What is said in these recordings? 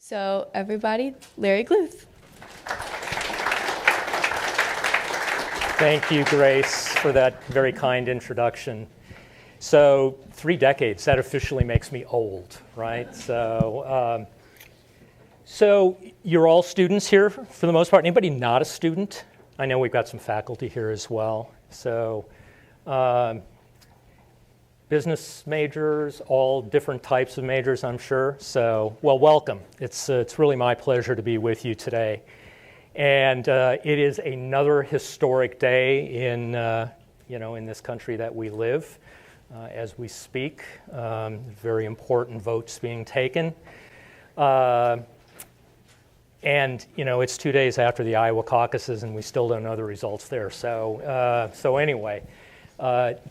So everybody, Larry Gluth. Thank you, Grace, for that very kind introduction. So 3 decades, that officially makes me old, right? So you're all students here for the most part. Anybody not a student? I know we've got some faculty here as well. So business majors, all different types of majors, I'm sure. So, well, welcome. It's really my pleasure to be with you today. And it is another historic day in this country that we live as we speak. Very important votes being taken. And, it's 2 days after the Iowa caucuses, and we still don't know the results there. So anyway,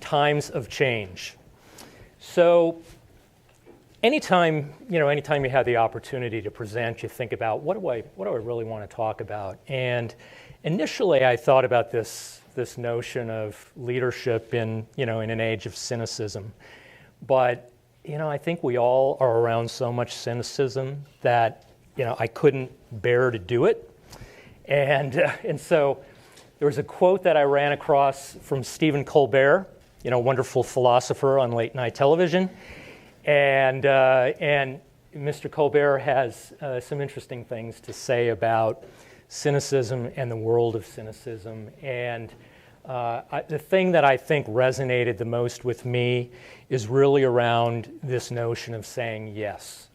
times of change. So anytime you have the opportunity to present, you think about what do I really want to talk about? And initially, I thought about this notion of leadership in an age of cynicism. But I think we all are around so much cynicism that I couldn't bear to do it. And so there was a quote that I ran across from Stephen Colbert, wonderful philosopher on late night television. And Mr. Colbert has some interesting things to say about cynicism and the world of cynicism. And the thing that I think resonated the most with me is really around this notion of saying yes.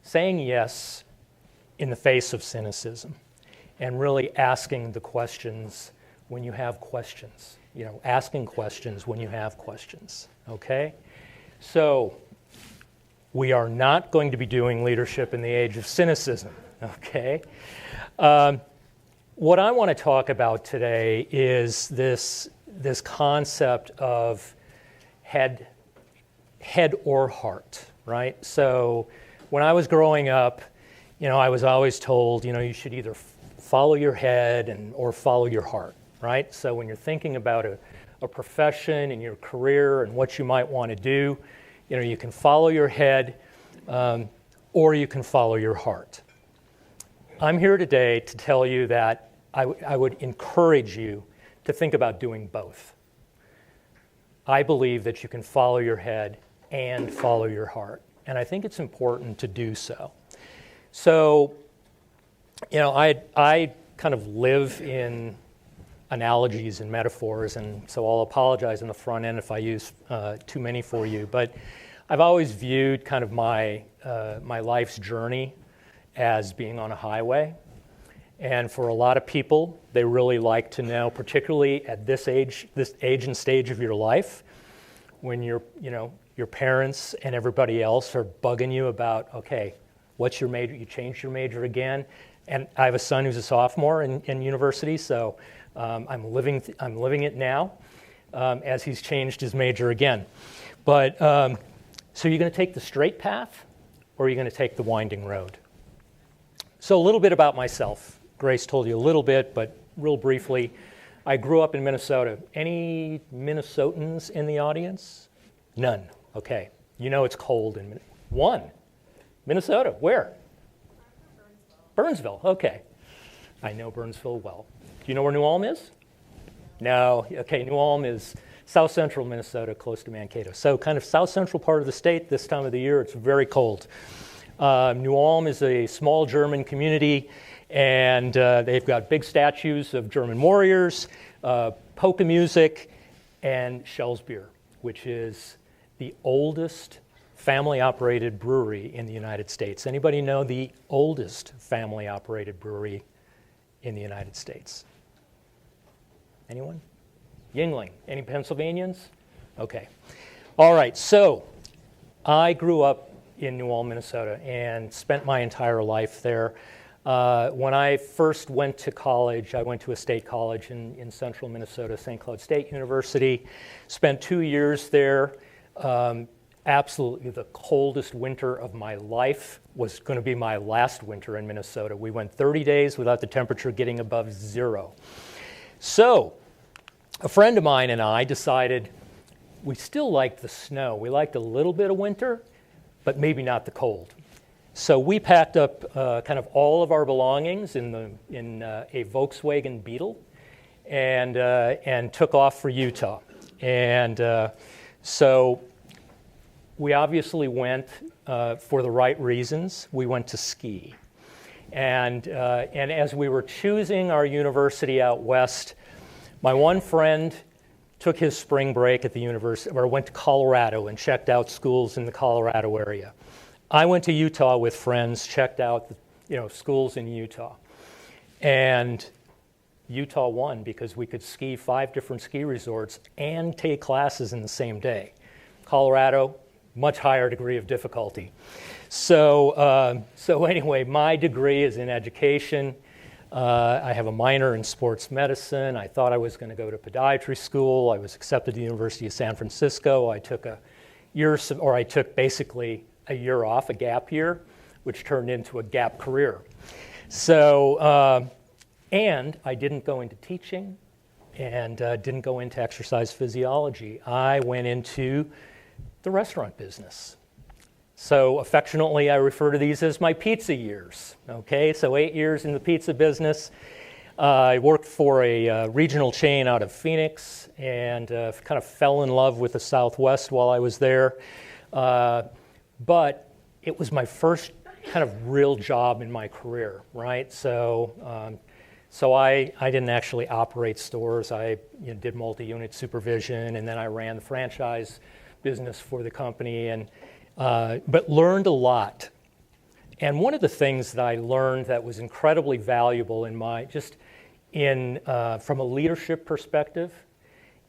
Saying yes in the face of cynicism, and really asking the questions when you have questions. Asking questions when you have questions, okay? So we are not going to be doing leadership in the age of cynicism, okay? What I want to talk about today is this concept of head or heart, right? So when I was growing up, I was always told, you should either follow your head or follow your heart, right? So when you're thinking about a profession and your career and what you might want to do, you can follow your head or you can follow your heart. I'm here today to tell you that I would encourage you to think about doing both. I believe that you can follow your head and follow your heart, and I think it's important to do so. So, I kind of live in analogies and metaphors, and so I'll apologize in the front end if I use too many for you. But I've always viewed kind of my life's journey as being on a highway. And for a lot of people, they really like to know, particularly at this age and stage of your life, when your parents and everybody else are bugging you about, okay, what's your major? You changed your major again. And I have a son who's a sophomore in university, so I'm living it now as he's changed his major again. But so you're going to take the straight path, or are you going to take the winding road? So a little bit about myself. Grace told you a little bit, but real briefly, I grew up in Minnesota. Any Minnesotans in the audience? None. Okay. It's cold in one. Minnesota. Where? Burnsville. Okay. I know Burnsville well. Do you know where New Ulm is? No. Okay, New Ulm is south central Minnesota, close to Mankato. So kind of south central part of the state. This time of the year, it's very cold. New Ulm is a small German community, and they've got big statues of German warriors, polka music, and Schultz beer, which is the oldest family-operated brewery in the United States. Anybody know the oldest family-operated brewery in the United States? Anyone? Yuengling. Any Pennsylvanians? Okay. All right, so I grew up in New Ulm, Minnesota, and spent my entire life there. When I first went to college, I went to a state college in central Minnesota, St. Cloud State University. Spent 2 years there. Absolutely the coldest winter of my life was going to be my last winter in Minnesota. We went 30 days without the temperature getting above 0. So a friend of mine and I decided we still liked the snow. We liked a little bit of winter, but maybe not the cold. So we packed up kind of all of our belongings in a Volkswagen Beetle and took off for Utah. And so we obviously went for the right reasons. We went to ski. And as we were choosing our university out west, my one friend took his spring break at the university, or went to Colorado and checked out schools in the Colorado area. I went to Utah with friends, checked out schools in Utah. And Utah won because we could ski 5 different ski resorts and take classes in the same day. Colorado, much higher degree of difficulty. So anyway, my degree is in education. I have a minor in sports medicine. I thought I was going to go to podiatry school. I was accepted to the University of San Francisco. I took basically a year off, a gap year, which turned into a gap career. So, and I didn't go into teaching and didn't go into exercise physiology. I went into the restaurant business. So affectionately, I refer to these as my pizza years. Okay, so 8 years in the pizza business. I worked for a regional chain out of Phoenix and kind of fell in love with the Southwest while I was there. But it was my first kind of real job in my career, right? So I didn't actually operate stores. I did multi-unit supervision, and then I ran the franchise business for the company, but learned a lot. And one of the things that I learned that was incredibly valuable from a leadership perspective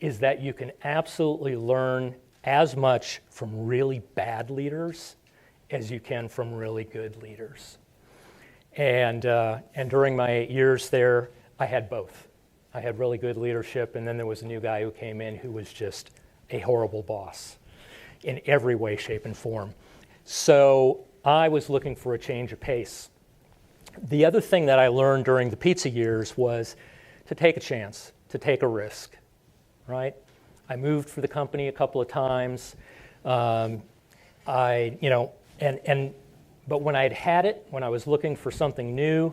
is that you can absolutely learn as much from really bad leaders as you can from really good leaders. And during my 8 years there, I had both. I had really good leadership, and then there was a new guy who came in who was just a horrible boss in every way, shape, and form. So I was looking for a change of pace. The other thing that I learned during the pizza years was to take a chance, to take a risk, right? I moved for the company a couple of times. But when I'd had it, when I was looking for something new,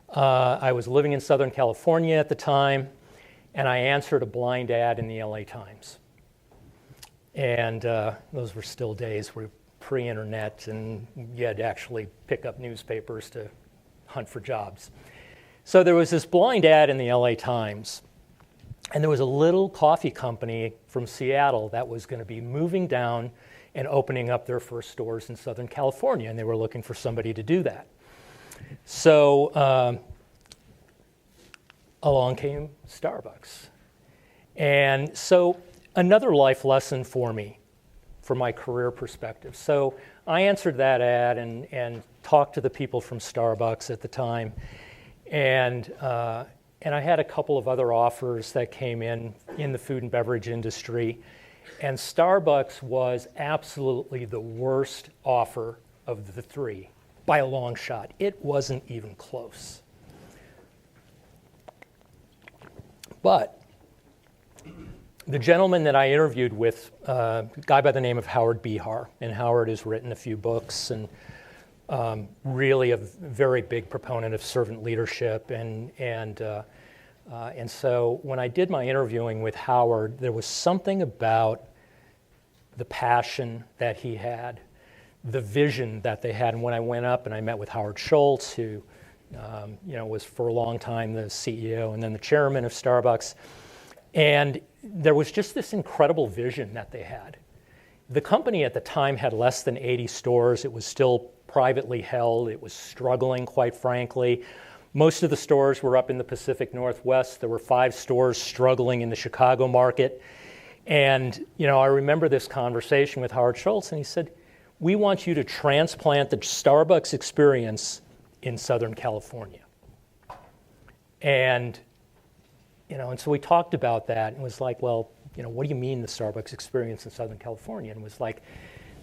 I was living in Southern California at the time, and I answered a blind ad in the LA Times. And those were still days where pre-internet, and you had to actually pick up newspapers to hunt for jobs. So there was this blind ad in the LA Times, and there was a little coffee company from Seattle that was going to be moving down and opening up their first stores in Southern California, and they were looking for somebody to do that. So along came Starbucks. And so another life lesson for me, from my career perspective. So I answered that ad and talked to the people from Starbucks at the time, and I had a couple of other offers that came in the food and beverage industry, and Starbucks was absolutely the worst offer of the three by a long shot. It wasn't even close. But the gentleman that I interviewed with, a guy by the name of Howard Behar, and Howard has written a few books and really a very big proponent of servant leadership. And so when I did my interviewing with Howard, there was something about the passion that he had, the vision that they had. And when I went up and I met with Howard Schultz, who was for a long time the CEO and then the chairman of Starbucks, and there was just this incredible vision that they had. The company at the time had less than 80 stores. It was still privately held. It was struggling, quite frankly. Most of the stores were up in the Pacific Northwest. There were 5 stores struggling in the Chicago market. And I remember this conversation with Howard Schultz, and he said, "We want you to transplant the Starbucks experience in Southern California." And so we talked about that, and was like, well, what do you mean the Starbucks experience in Southern California? And it was like,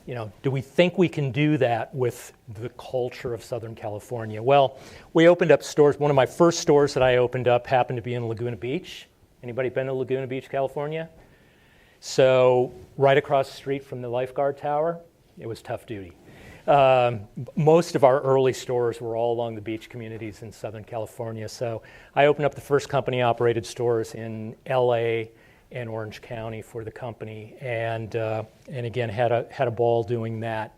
do we think we can do that with the culture of Southern California? Well, we opened up stores. One of my first stores that I opened up happened to be in Laguna Beach. Anybody been to Laguna Beach, California? So right across the street from the lifeguard tower, it was tough duty. Most of our early stores were all along the beach communities in Southern California. So I opened up the first company-operated stores in LA and Orange County for the company, and again had a ball doing that.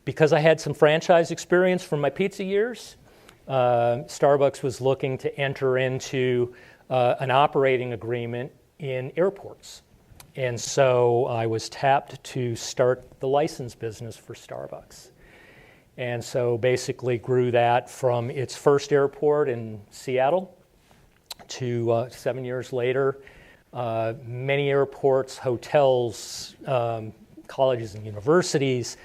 Because I had some franchise experience from my pizza years, Starbucks was looking to enter into an operating agreement in airports. And so I was tapped to start the license business for Starbucks. And so basically grew that from its first airport in Seattle to 7 years later, many airports, hotels, colleges and universities,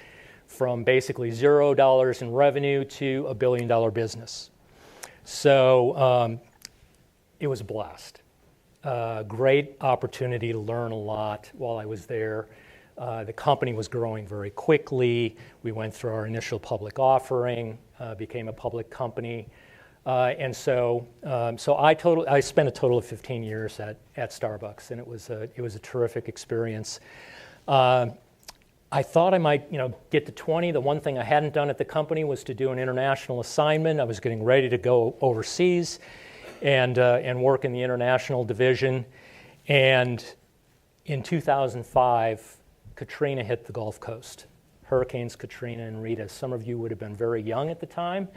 from basically $0 in revenue to $1 billion business. So it was a blast. Great opportunity to learn a lot while I was there. The company was growing very quickly. We went through our initial public offering, became a public company. And so I spent a total of 15 years at Starbucks, and it was a terrific experience. I thought I might, get to 20. The one thing I hadn't done at the company was to do an international assignment. I was getting ready to go overseas and work in the international division. And in 2005, Katrina hit the Gulf Coast. Hurricanes Katrina and Rita. Some of you would have been very young at the time.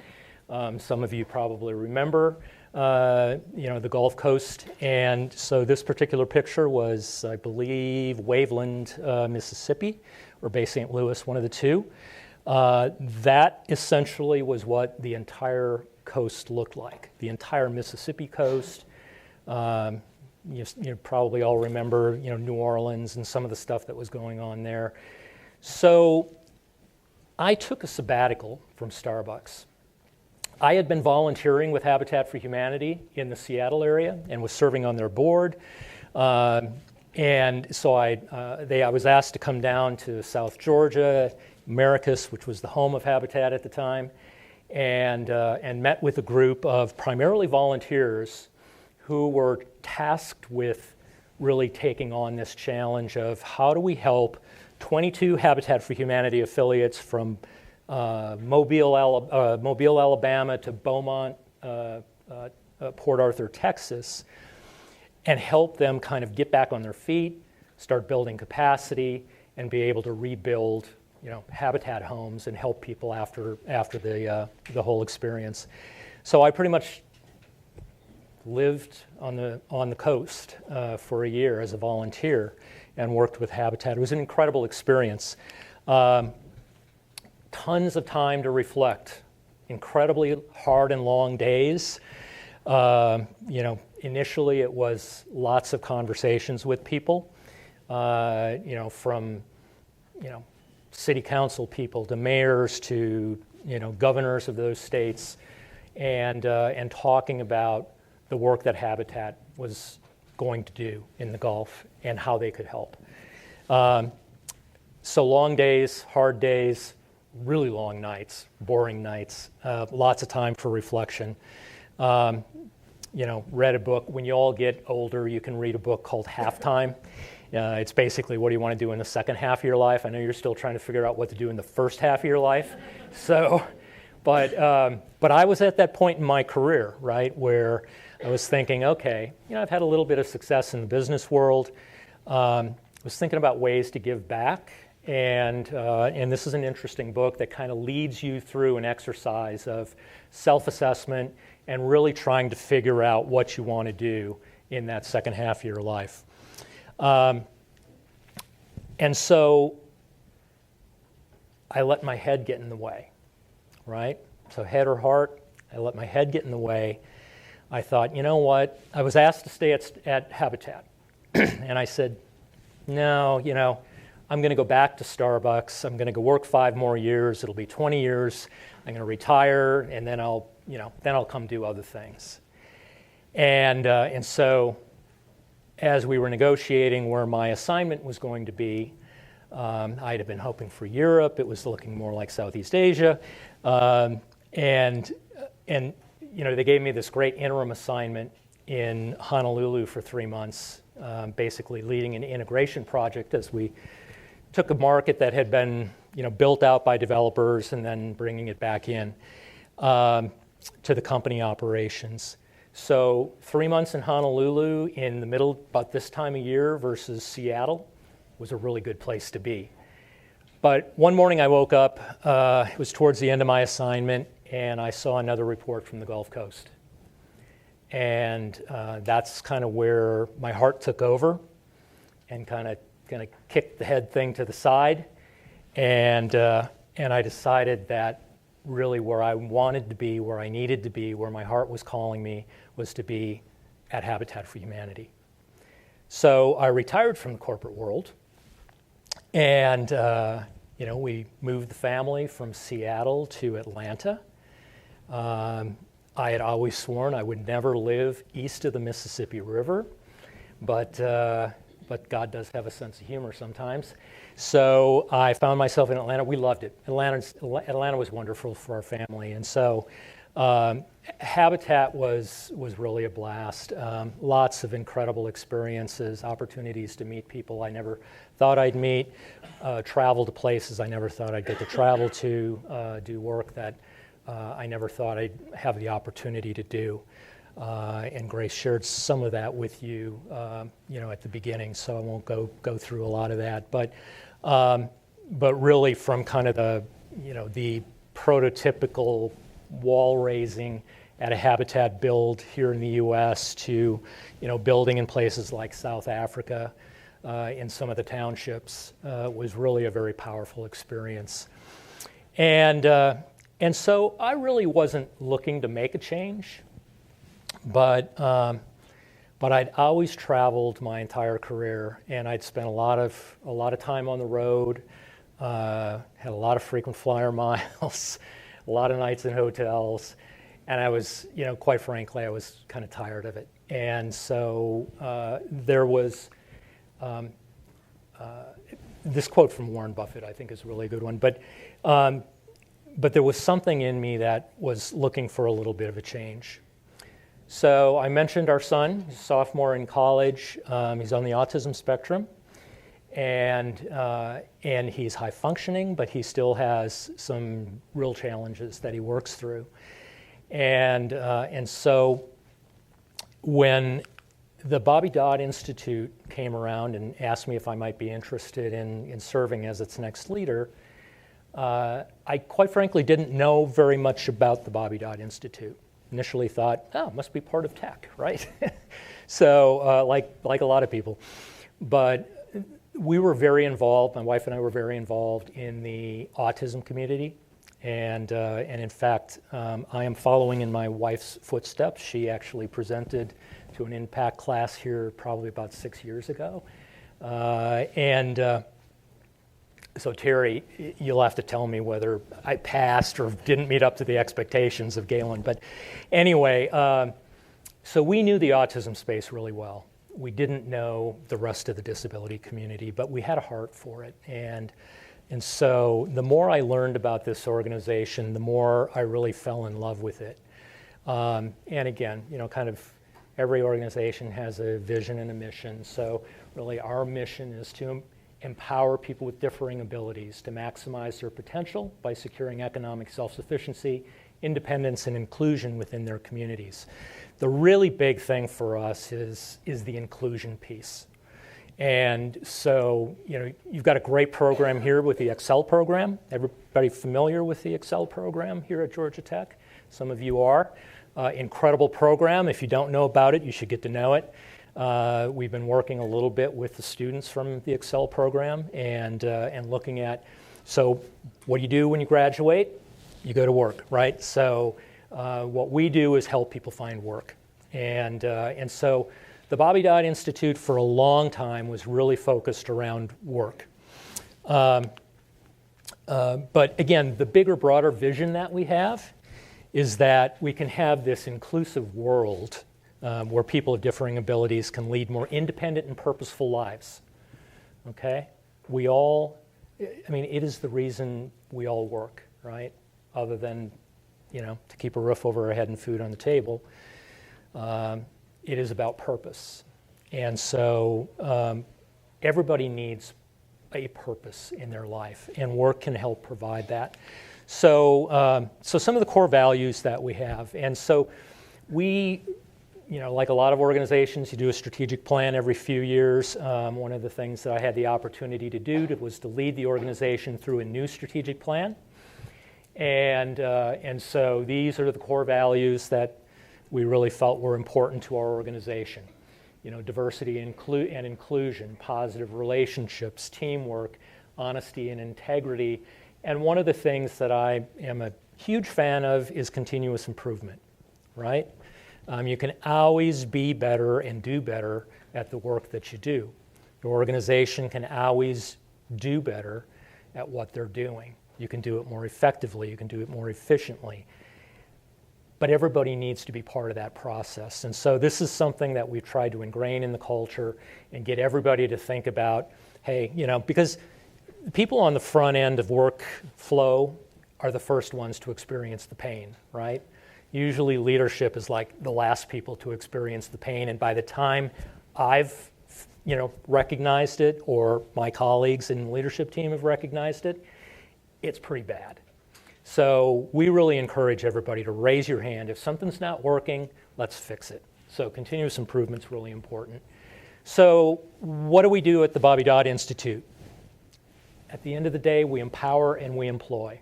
Some of you probably remember, the Gulf Coast. And so this particular picture was, I believe, Waveland, Mississippi, or Bay St. Louis, one of the two. That essentially was what the entire coast looked like, the entire Mississippi coast. You probably all remember, New Orleans and some of the stuff that was going on there. So I took a sabbatical from Starbucks. I had been volunteering with Habitat for Humanity in the Seattle area and was serving on their board. And so I was asked to come down to South Georgia, Maracus, which was the home of Habitat at the time, and met with a group of primarily volunteers who were tasked with really taking on this challenge of how do we help 22 Habitat for Humanity affiliates from Mobile, Alabama to Beaumont, Port Arthur, Texas, and help them kind of get back on their feet, start building capacity, and be able to rebuild, Habitat homes and help people after the whole experience. So I pretty much lived on the coast for a year as a volunteer and worked with Habitat. It was an incredible experience. Tons of time to reflect, incredibly hard and long days. Initially it was lots of conversations with people, from city council people to mayors to governors of those states, and talking about the work that Habitat was going to do in the Gulf and how they could help. So long days, hard days, really long nights, boring nights, lots of time for reflection. Read a book. When you all get older, you can read a book called Halftime. It's basically, what do you want to do in the second half of your life? I know you're still trying to figure out what to do in the first half of your life. So, but I was at that point in my career, right, where I was thinking, okay, I've had a little bit of success in the business world. I was thinking about ways to give back. And this is an interesting book that kind of leads you through an exercise of self-assessment and really trying to figure out what you want to do in that second half of your life. And so I let my head get in the way, right? So head or heart, I let my head get in the way. I thought, you know what? I was asked to stay at Habitat. And I said, no, I'm going to go back to Starbucks. I'm going to go work 5 more years. It'll be 20 years. I'm going to retire, and then I'll come do other things. And so, as we were negotiating where my assignment was going to be, I'd have been hoping for Europe. It was looking more like Southeast Asia, and they gave me this great interim assignment in Honolulu for 3 months, basically leading an integration project as we took a market that had been, built out by developers and then bringing it back in to the company operations. So 3 months in Honolulu in the middle, about this time of year versus Seattle, was a really good place to be. But one morning I woke up, it was towards the end of my assignment, and I saw another report from the Gulf Coast. And that's kind of where my heart took over and kind of kicked the head thing to the side. And I decided that really where I wanted to be, where I needed to be, where my heart was calling me, was to be at Habitat for Humanity. So I retired from the corporate world, and we moved the family from Seattle to Atlanta. I had always sworn I would never live east of the Mississippi River, but God does have a sense of humor sometimes. So I found myself in Atlanta. We loved it. Atlanta was wonderful for our family, and so Habitat was really a blast. Lots of incredible experiences, opportunities to meet people I never thought I'd meet, travel to places I never thought I'd get to travel to, do work that I never thought I'd have the opportunity to do. And Grace shared some of that with you, at the beginning, so I won't go through a lot of that. But really, from kind of the prototypical wall raising at a habitat build here in the U.S. to, building in places like South Africa, in some of the townships, was really a very powerful experience. And so I really wasn't looking to make a change. But I'd always traveled my entire career, and I'd spent a lot of time on the road, had a lot of frequent flyer miles, a lot of nights in hotels, and I was, quite frankly, I was kind of tired of it. And so there was this quote from Warren Buffett, I think, is a really good one. But there was something in me that was looking for a little bit of a change. So I mentioned our son. He's a sophomore in college. He's on the autism spectrum, and he's high functioning, but he still has some real challenges that he works through. And so when the Bobby Dodd Institute came around and asked me if I might be interested in serving as its next leader, I quite frankly didn't know very much about the Bobby Dodd Institute. Initially thought, it must be part of tech, right? So like a lot of people. But we were very involved, my wife and I were very involved in the autism community. And in fact, I am following in my wife's footsteps. She actually presented to an impact class here probably about 6 years ago. So Terry, you'll have to tell me whether I passed or didn't meet up to the expectations of Galen. But anyway, so we knew the autism space really well. We didn't know the rest of the disability community, but we had a heart for it. And so the more I learned about this organization, the more I really fell in love with it. And again, kind of every organization has a vision and a mission. So really our mission is to empower people with differing abilities to maximize their potential by securing economic self-sufficiency, independence, and inclusion within their communities. The really big thing for us is the inclusion piece. And so, you've got a great program here with the Excel program. Everybody familiar with the Excel program here at Georgia Tech? Some of you are. Incredible program. If you don't know about it, you should get to know it. We've been working a little bit with the students from the Excel program and looking at, so what do you do when you graduate? You go to work, right? So what we do is help people find work. And so the Bobby Dodd Institute for a long time was really focused around work. But again, the bigger, broader vision that we have is that we can have this inclusive world where people of differing abilities can lead more independent and purposeful lives, okay? It is the reason we all work, right? Other than, to keep a roof over our head and food on the table. It is about purpose. And so everybody needs a purpose in their life, and work can help provide that. So, so some of the core values that we have, and so we, like a lot of organizations, you do a strategic plan every few years. One of the things that I had the opportunity to do was to lead the organization through a new strategic plan, and so these are the core values that we really felt were important to our organization. Diversity and inclusion, positive relationships, teamwork, honesty and integrity. And one of the things that I am a huge fan of is continuous improvement, right? You can always be better and do better at the work that you do. Your organization can always do better at what they're doing. You can do it more effectively, you can do it more efficiently. But everybody needs to be part of that process. And so this is something that we've tried to ingrain in the culture and get everybody to think about, hey, because people on the front end of workflow are the first ones to experience the pain, right? Usually leadership is like the last people to experience the pain. And by the time I've, recognized it, or my colleagues in the leadership team have recognized it, it's pretty bad. So we really encourage everybody to raise your hand. If something's not working, let's fix it. So continuous improvement's really important. So what do we do at the Bobby Dodd Institute? At the end of the day, we empower and we employ.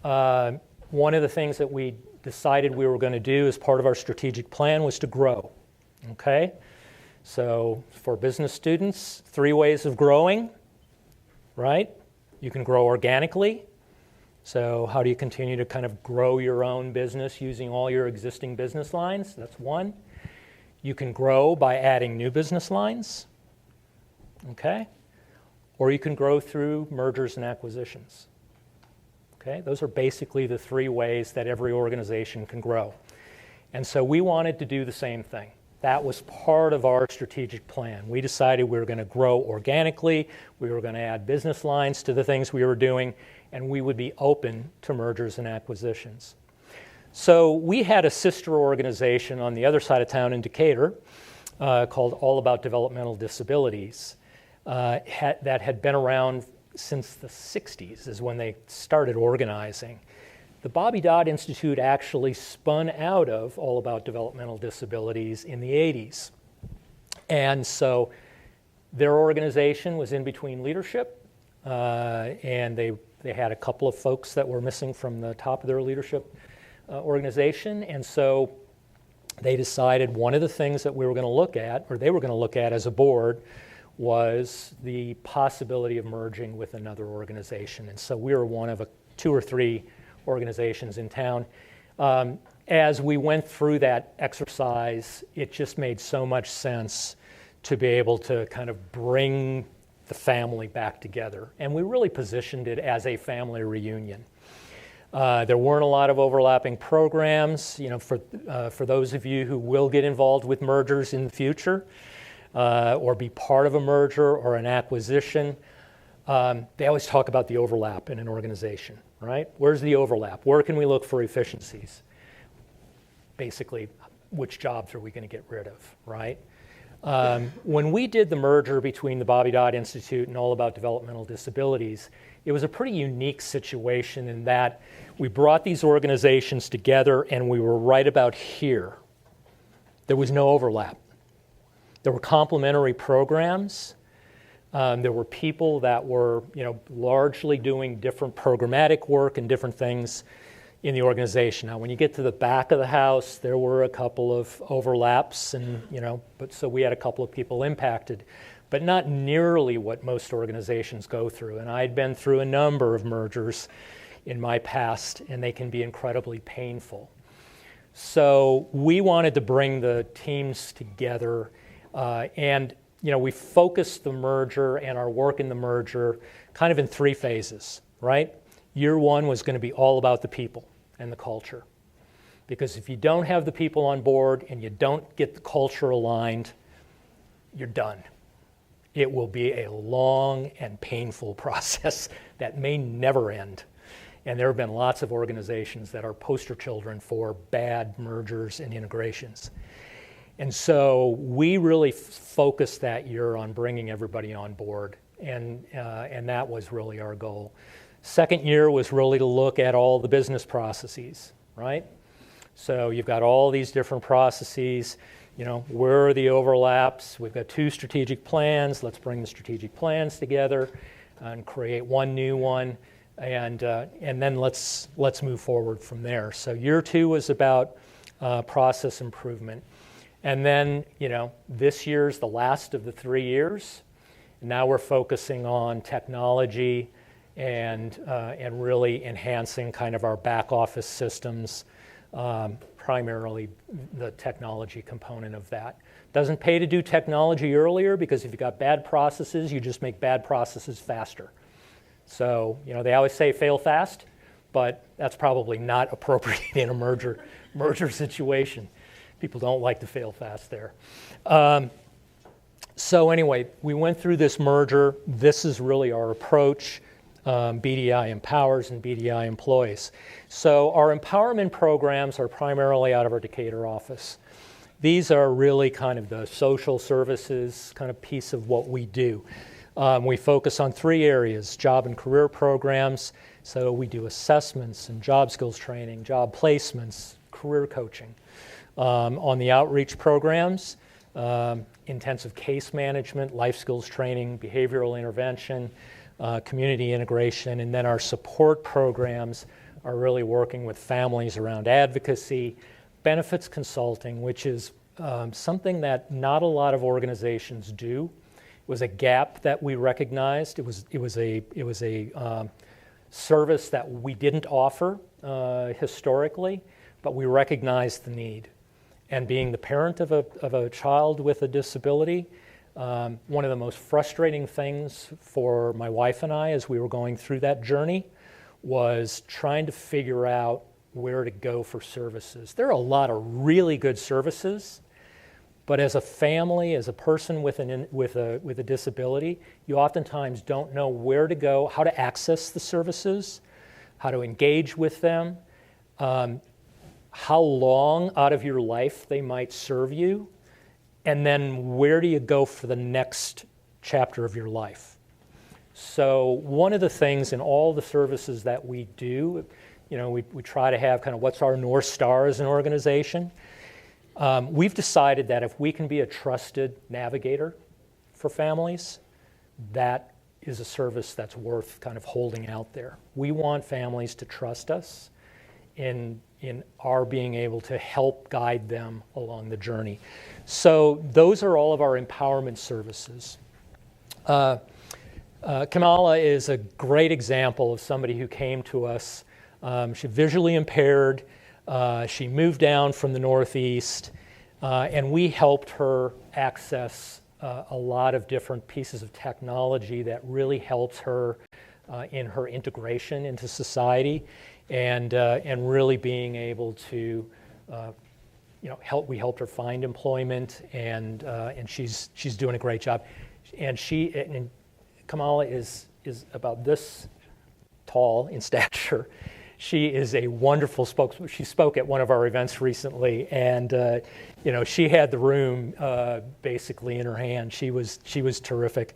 One of the things that we decided we were going to do as part of our strategic plan was to grow, okay? So for business students, 3 ways of growing, right? You can grow organically. So how do you continue to kind of grow your own business using all your existing business lines? That's one. You can grow by adding new business lines, okay? Or you can grow through mergers and acquisitions, okay? Those are basically the 3 ways that every organization can grow. And so we wanted to do the same thing. That was part of our strategic plan. We decided we were going to grow organically, we were going to add business lines to the things we were doing, and we would be open to mergers and acquisitions. So we had a sister organization on the other side of town in Decatur called All About Developmental Disabilities that had been around since the 60s is when they started organizing. The Bobby Dodd Institute actually spun out of All About Developmental Disabilities in the 80s. And so their organization was in between leadership, and they had a couple of folks that were missing from the top of their leadership organization. And so they decided one of the things that we were going to look at, or they were going to look at as a board, was the possibility of merging with another organization. And so we were one of 2 or 3 organizations in town. As we went through that exercise, it just made so much sense to be able to kind of bring the family back together. And we really positioned it as a family reunion. There weren't a lot of overlapping programs, for those of you who will get involved with mergers in the future, or be part of a merger or an acquisition. They always talk about the overlap in an organization, right? Where's the overlap? Where can we look for efficiencies? Basically, which jobs are we going to get rid of, right? When we did the merger between the Bobby Dodd Institute and All About Developmental Disabilities, it was a pretty unique situation in that we brought these organizations together and we were right about here. There was no overlap. There were complementary programs. There were people that were, largely doing different programmatic work and different things in the organization. Now, when you get to the back of the house, there were a couple of overlaps, and but so we had a couple of people impacted, but not nearly what most organizations go through. And I'd been through a number of mergers in my past, and they can be incredibly painful. So we wanted to bring the teams together, and we focused the merger and our work in the merger kind of in 3 phases, right? Year 1 was going to be all about the people and the culture. Because if you don't have the people on board and you don't get the culture aligned, you're done. It will be a long and painful process that may never end. And there have been lots of organizations that are poster children for bad mergers and integrations. And so we really focused that year on bringing everybody on board and that was really our goal. Second year was really to look at all the business processes, right? So you've got all these different processes, where are the overlaps? We've got 2 strategic plans. Let's bring the strategic plans together and create one new one, and then let's move forward from there. So year 2 was about process improvement. And then, this year's the last of the 3 years. Now we're focusing on technology and really enhancing kind of our back office systems, primarily the technology component of that. Doesn't pay to do technology earlier, because if you've got bad processes, you just make bad processes faster. So, they always say fail fast, but that's probably not appropriate in a merger situation. People don't like to fail fast there. So anyway, we went through this merger. This is really our approach. BDI empowers and BDI employs. So our empowerment programs are primarily out of our Decatur office. These are really kind of the social services kind of piece of what we do. We focus on 3 areas: job and career programs. So we do assessments and job skills training, job placements, career coaching. On the outreach programs, intensive case management, life skills training, behavioral intervention, community integration, and then our support programs are really working with families around advocacy, benefits consulting, which is something that not a lot of organizations do. It was a gap that we recognized. It was a service that we didn't offer historically, but we recognized the need. And being the parent of a child with a disability, one of the most frustrating things for my wife and I as we were going through that journey was trying to figure out where to go for services. There are a lot of really good services, but as a family, as a person with a disability, you oftentimes don't know where to go, how to access the services, how to engage with them, how long out of your life they might serve you, and then where do you go for the next chapter of your life. So one of the things in all the services that we do, we try to have kind of what's our North Star as an organization. We've decided that if we can be a trusted navigator for families, that is a service that's worth kind of holding out there. We want families to trust us in our being able to help guide them along the journey. So those are all of our empowerment services. Kamala is a great example of somebody who came to us. She's visually impaired. She moved down from the Northeast, and we helped her access a lot of different pieces of technology that really helps her in her integration into society, and really being able to, we helped her find employment, and she's doing a great job. And Kamala is about this tall in stature. She is a wonderful spokesman. She spoke at one of our events recently, and she had the room basically in her hand. She was terrific.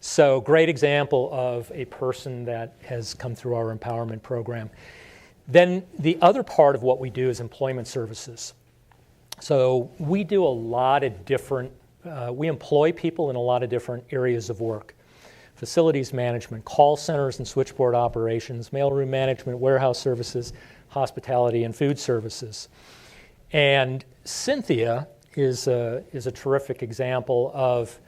So great example of a person that has come through our empowerment program. Then the other part of what we do is employment services. So we do a lot of different, we employ people in a lot of different areas of work. Facilities management, call centers and switchboard operations, mailroom management, warehouse services, hospitality, and food services. And Cynthia is a terrific example of,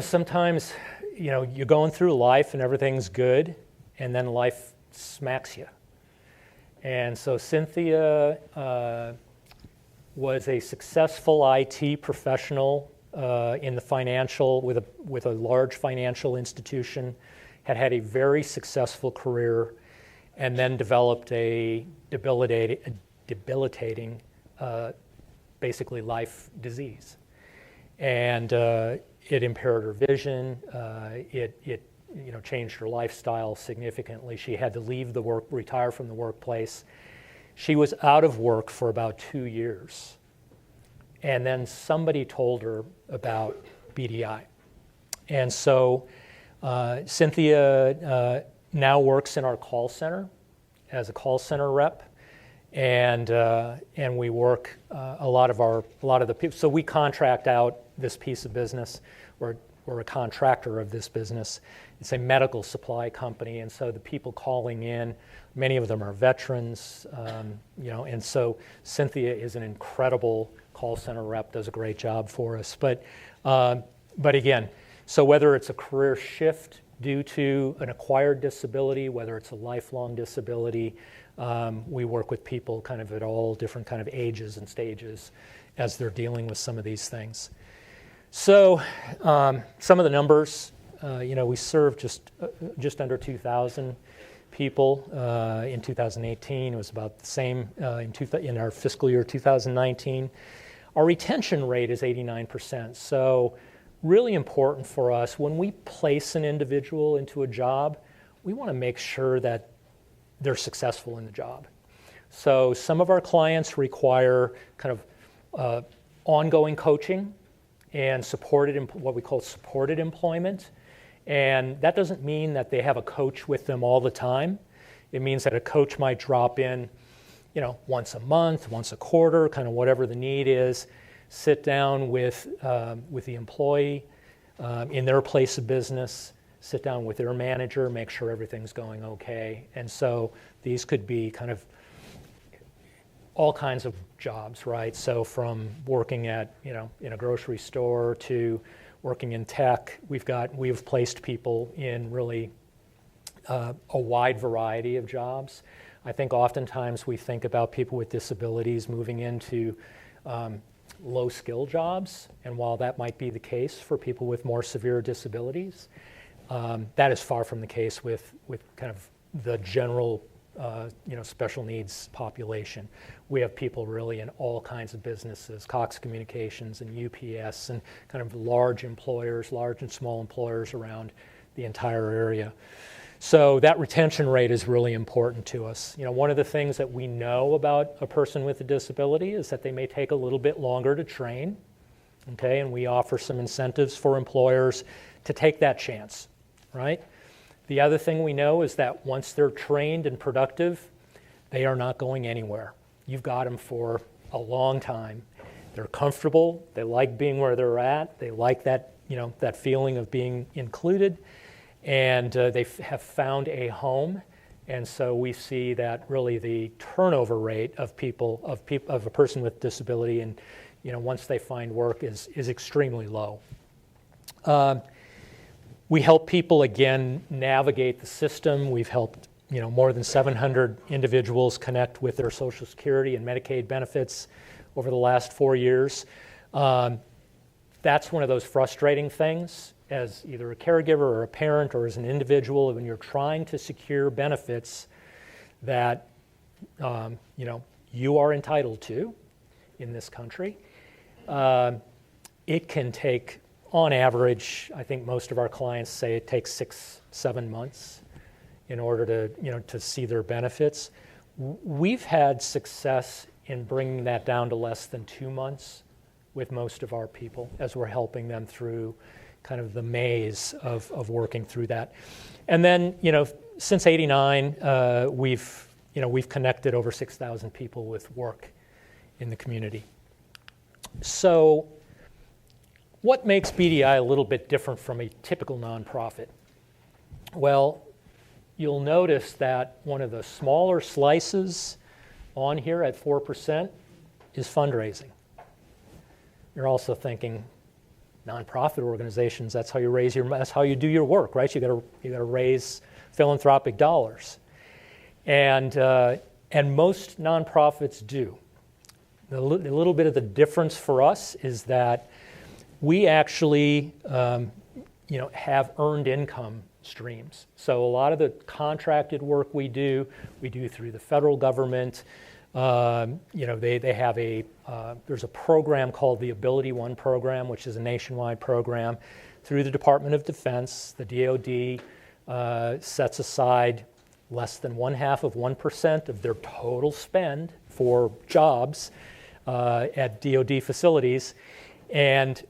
sometimes, you're going through life and everything's good, and then life smacks you. And so Cynthia was a successful IT professional in the financial, with a large financial institution, had a very successful career, and then developed a debilitating basically life disease. And it impaired her vision, it changed her lifestyle significantly. She had to retire from the workplace. She was out of work for about 2 years. And then somebody told her about BDI. And so Cynthia now works in our call center as a call center rep, and we work a lot of the people. So we contract out this piece of business. We're a contractor of this business. It's a medical supply company, and so the people calling in, many of them are veterans, and so Cynthia is an incredible call center rep, does a great job for us. But again, so whether it's a career shift due to an acquired disability, whether it's a lifelong disability, we work with people kind of at all different kind of ages and stages as they're dealing with some of these things. So some of the numbers, we served just under 2,000 people in 2018. It was about the same in our fiscal year 2019. Our retention rate is 89%. So really important for us when we place an individual into a job, we want to make sure that they're successful in the job. So some of our clients require kind of ongoing coaching and what we call supported employment. And that doesn't mean that they have a coach with them all the time. It means that a coach might drop in, once a month, once a quarter, kind of whatever the need is, sit down with the employee in their place of business, sit down with their manager, make sure everything's going okay. And so these could be kind of all kinds of jobs, right? So from working at, in a grocery store to working in tech, we've placed people in really a wide variety of jobs. I think oftentimes we think about people with disabilities moving into low-skill jobs, and while that might be the case for people with more severe disabilities, that is far from the case with kind of the general special needs population. We have people really in all kinds of businesses, Cox Communications and UPS, and kind of large employers, large and small employers around the entire area. So that retention rate is really important to us. One of the things that we know about a person with a disability is that they may take a little bit longer to train, okay? And we offer some incentives for employers to take that chance, right? The other thing we know is that once they're trained and productive, they are not going anywhere. You've got them for a long time. They're comfortable. They like being where they're at. They like that, that feeling of being included, and they have found a home. And so we see that really the turnover rate of a person with disability, and once they find work, is extremely low. We help people, again, navigate the system. We've helped more than 700 individuals connect with their Social Security and Medicaid benefits over the last 4 years. That's one of those frustrating things as either a caregiver or a parent or as an individual when you're trying to secure benefits that you are entitled to in this country. It can take, on average, I think most of our clients say it takes 6-7 months in order to see their benefits. We've had success in bringing that down to less than 2 months with most of our people as we're helping them through kind of the maze of working through that. And then, since '89, we've connected over 6,000 people with work in the community. So what makes BDI a little bit different from a typical nonprofit? Well, you'll notice that one of the smaller slices on here at 4% is fundraising. You're also thinking nonprofit organizations, that's how you do your work, right? You gotta raise philanthropic dollars. And most nonprofits do. A little bit of the difference for us is that we actually have earned income streams. So a lot of the contracted work we do through the federal government. They have there's a program called the Ability One program, which is a nationwide program through the Department of Defense. The DoD sets aside less than 0.5% of their total spend for jobs at DoD facilities, and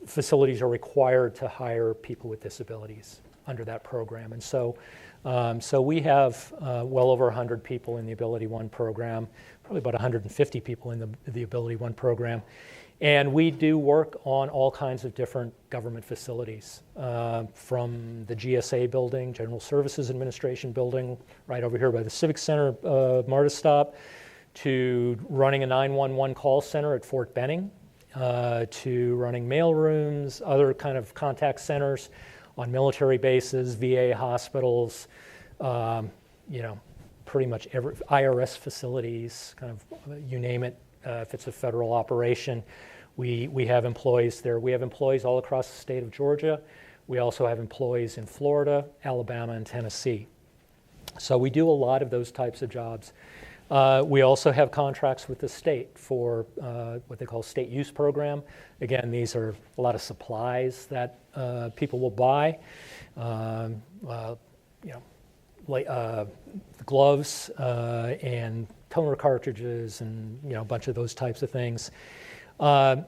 facilities are required to hire people with disabilities under that program. And so we have well over 100 people in the Ability One program, probably about 150 people in the Ability One program. And we do work on all kinds of different government facilities, from the GSA building, General Services Administration building, right over here by the Civic Center, MARTA stop, to running a 911 call center at Fort Benning, to running mail rooms, other kind of contact centers on military bases, VA hospitals, pretty much every IRS facilities, kind of you name it. If it's a federal operation, we have employees there. We have employees all across the state of Georgia. We also have employees in Florida, Alabama, and Tennessee. So we do a lot of those types of jobs. We also have contracts with the state for what they call state use program. Again, these are a lot of supplies that people will buy. Gloves and toner cartridges and a bunch of those types of things. The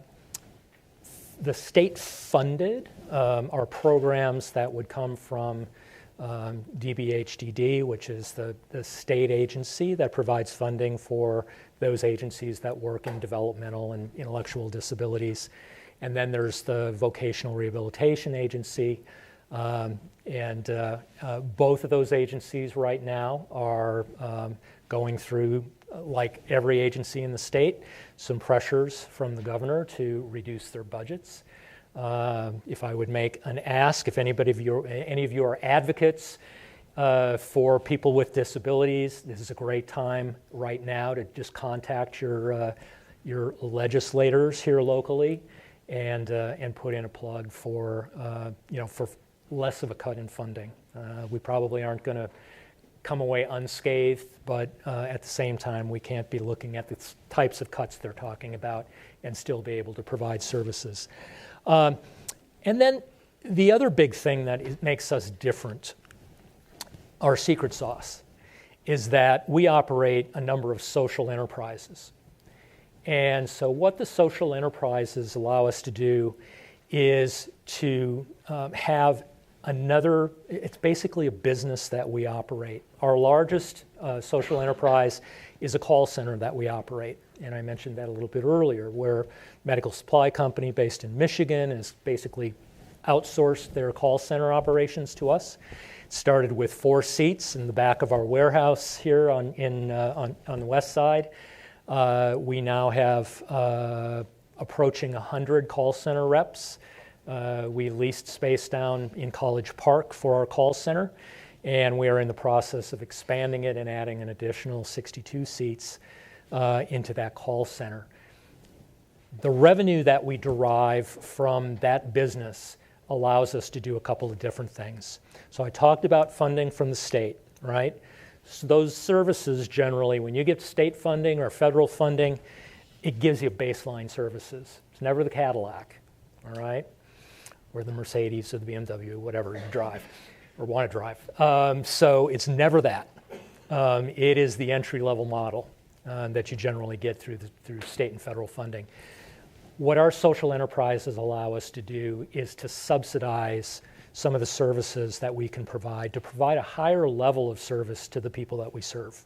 state funded are programs that would come from DBHDD, which is the state agency that provides funding for those agencies that work in developmental and intellectual disabilities. And then there's the Vocational Rehabilitation Agency. And both of those agencies right now are going through, like every agency in the state, some pressures from the governor to reduce their budgets. If I would make an ask, if any of you are advocates for people with disabilities, this is a great time right now to just contact your legislators here locally and put in a plug for for less of a cut in funding. We probably aren't going to come away unscathed, but at the same time, we can't be looking at the types of cuts they're talking about and still be able to provide services. And then the other big thing that makes us different, our secret sauce, is that we operate a number of social enterprises. And so what the social enterprises allow us to do is to have it's basically a business that we operate. Our largest social enterprise is a call center that we operate. And I mentioned that a little bit earlier, where a medical supply company based in Michigan has basically outsourced their call center operations to us. It started with 4 seats in the back of our warehouse here on the west side. We now have approaching 100 call center reps. We leased space down in College Park for our call center, and we are in the process of expanding it and adding an additional 62 seats into that call center. The revenue that we derive from that business allows us to do a couple of different things. So I talked about funding from the state, right? So those services generally, when you get state funding or federal funding, it gives you baseline services. It's never the Cadillac, all right? Or the Mercedes or the BMW, whatever you drive or want to drive. So it's never that. It is the entry-level model that you generally get through state and federal funding. What our social enterprises allow us to do is to subsidize some of the services that we can provide, to provide a higher level of service to the people that we serve.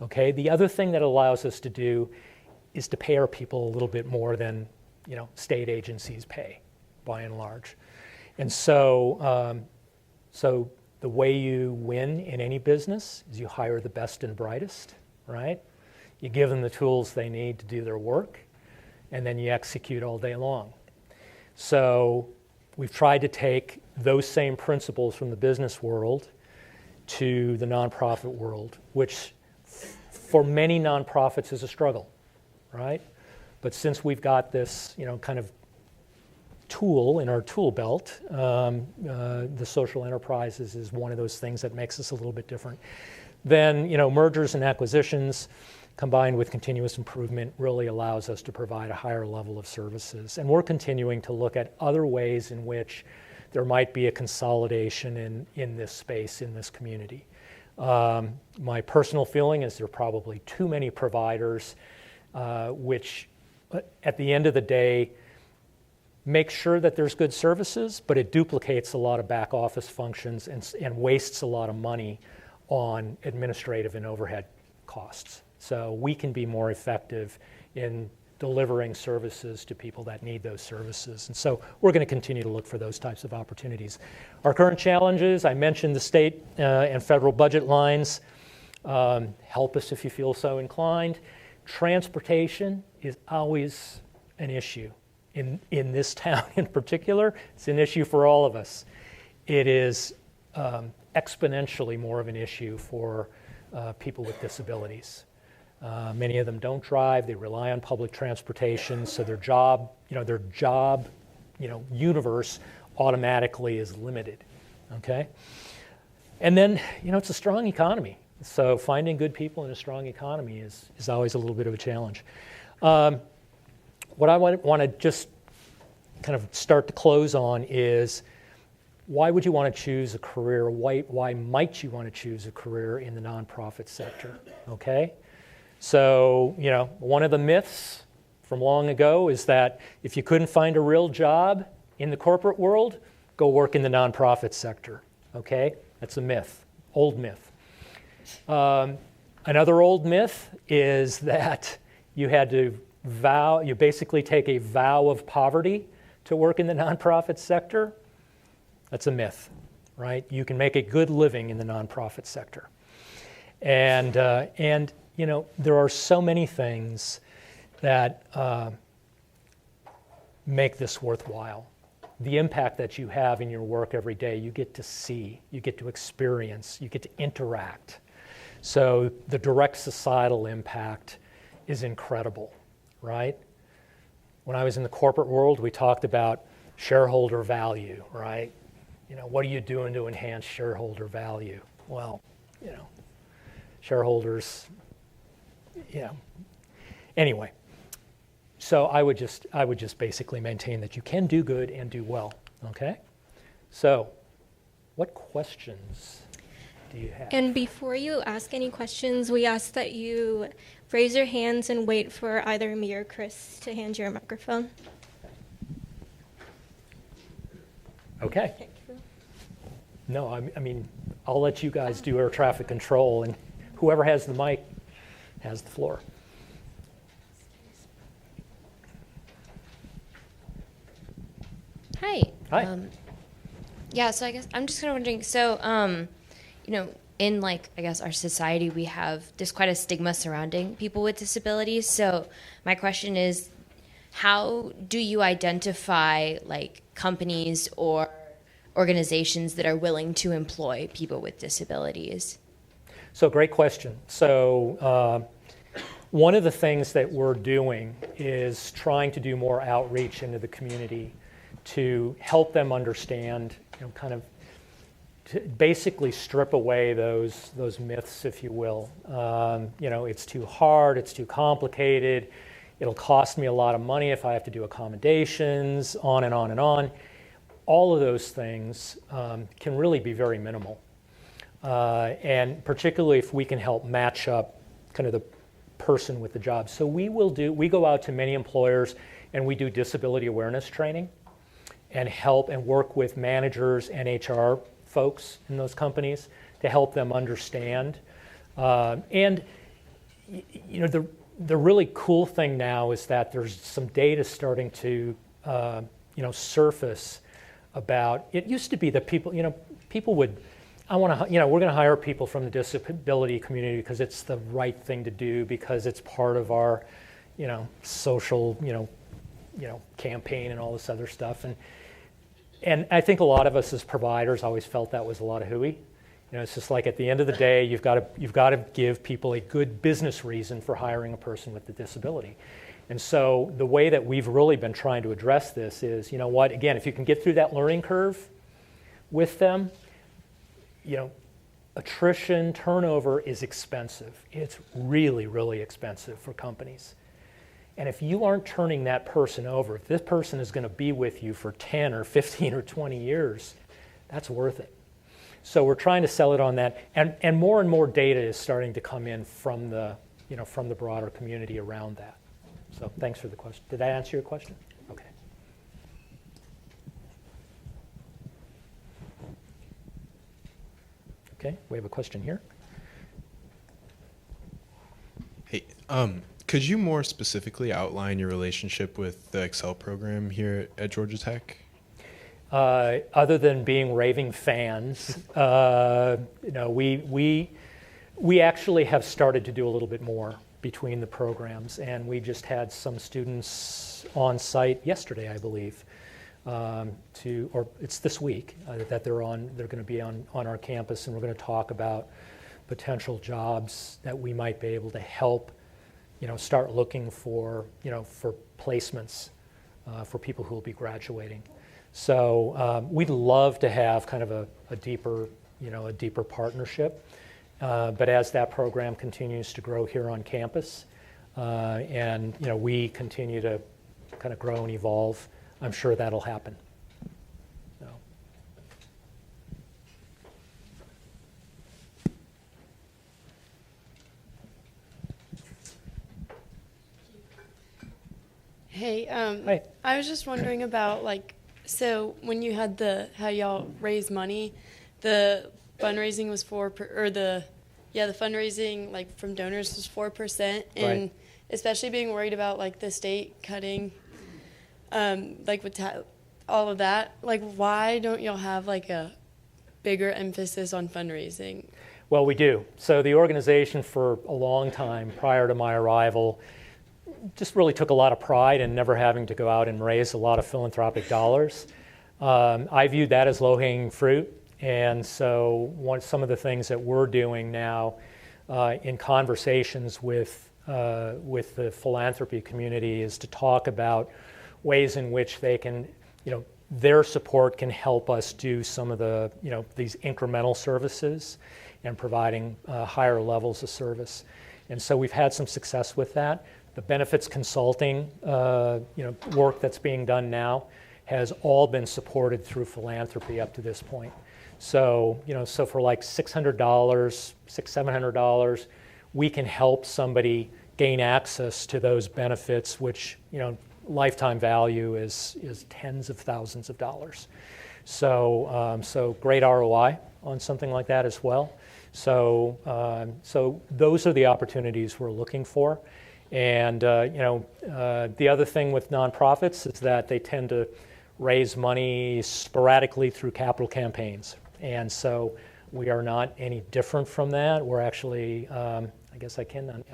Okay. The other thing that allows us to do is to pay our people a little bit more than state agencies pay, by and large. And so the way you win in any business is you hire the best and brightest, right? You give them the tools they need to do their work, and then you execute all day long. So we've tried to take those same principles from the business world to the nonprofit world, which for many nonprofits is a struggle, right? But since we've got this, kind of tool in our tool belt, the social enterprises is one of those things that makes us a little bit different. Then, mergers and acquisitions combined with continuous improvement really allows us to provide a higher level of services. And we're continuing to look at other ways in which there might be a consolidation in this space, in this community. My personal feeling is there are probably too many providers, which at the end of the day, make sure that there's good services, but it duplicates a lot of back office functions and wastes a lot of money on administrative and overhead costs. So we can be more effective in delivering services to people that need those services. And so we're going to continue to look for those types of opportunities. Our current challenges, I mentioned the state and federal budget lines. Help us if you feel so inclined. Transportation is always an issue. In this town in particular, it's an issue for all of us. It is exponentially more of an issue for people with disabilities. Many of them don't drive, they rely on public transportation, so their job universe automatically is limited, okay? And then, it's a strong economy. So finding good people in a strong economy is always a little bit of a challenge. What I want to just kind of start to close on is, why would you want to choose a career? Why might you want to choose a career in the nonprofit sector, okay? So, one of the myths from long ago is that if you couldn't find a real job in the corporate world, go work in the nonprofit sector, okay? That's a myth, old myth. Another old myth is that you had to you basically take a vow of poverty to work in the nonprofit sector. That's a myth, right? You can make a good living in the nonprofit sector. And there are so many things that make this worthwhile. The impact that you have in your work every day, you get to see, you get to experience, you get to interact. So the direct societal impact is incredible, right? When I was in the corporate world, we talked about shareholder value, right? What are you doing to enhance shareholder value? Well, shareholders, Anyway, so I would just basically maintain that you can do good and do well, okay? So, what questions do you have? And before you ask any questions, we ask that you raise your hands and wait for either me or Chris to hand you a microphone. Okay. Thank you. No, I mean, I'll let you guys do air traffic control, and whoever has the mic has the floor. Hi. Hi. Yeah, so I guess I'm just kind of wondering, so, in our society, we have, there's quite a stigma surrounding people with disabilities. So my question is, how do you identify companies or organizations that are willing to employ people with disabilities? So great question. So one of the things that we're doing is trying to do more outreach into the community to help them understand, to basically strip away those myths, if you will. It's too hard, it's too complicated, it'll cost me a lot of money if I have to do accommodations, on and on and on. All of those things can really be very minimal. And particularly if we can help match up kind of the person with the job. So we go out to many employers and we do disability awareness training and help and work with managers and HR folks in those companies to help them understand. The really cool thing now is that there's some data starting to surface about, it used to be that people would, we're going to hire people from the disability community because it's the right thing to do, because it's part of our, social, campaign and all this other stuff. And I think a lot of us as providers always felt that was a lot of hooey. It's just like at the end of the day, you've got to give people a good business reason for hiring a person with a disability. And so the way that we've really been trying to address this is, again, if you can get through that learning curve with them, attrition, turnover is expensive. It's really, really expensive for companies. And if you aren't turning that person over, if this person is going to be with you for 10 or 15 or 20 years, that's worth it. So we're trying to sell it on that. And more data is starting to come in from the broader community around that. So thanks for the question. Did that answer your question? Okay. Okay, we have a question here. Hey, could you more specifically outline your relationship with the Excel program here at Georgia Tech? Other than being raving fans, we actually have started to do a little bit more between the programs, and we just had some students on site yesterday, I believe, or it's this week that they're going to be on our campus, and we're going to talk about potential jobs that we might be able to help, start looking for, for placements for people who will be graduating. So we'd love to have kind of a deeper partnership. But as that program continues to grow here on campus, and we continue to kind of grow and evolve, I'm sure that'll happen. So. Hey, Hi. I was just wondering about so when you had how y'all raise money, the fundraising was the fundraising from donors was 4%, and Right. especially being worried about the state cutting, with all of that, why don't y'all have a bigger emphasis on fundraising? Well, we do. So the organization for a long time prior to my arrival just really took a lot of pride in never having to go out and raise a lot of philanthropic dollars. I viewed that as low-hanging fruit. And so some of the things that we're doing now in conversations with the philanthropy community is to talk about ways in which they can, their support can help us do some of the, these incremental services and providing higher levels of service. And so we've had some success with that. The benefits consulting, work that's being done now has all been supported through philanthropy up to this point. So, so for $600, $700, we can help somebody gain access to those benefits, which, lifetime value is tens of thousands of dollars. So, so great ROI on something like that as well. So, so those are the opportunities we're looking for. And, the other thing with nonprofits is that they tend to raise money sporadically through capital campaigns. And so we are not any different from that. We're actually, I guess I can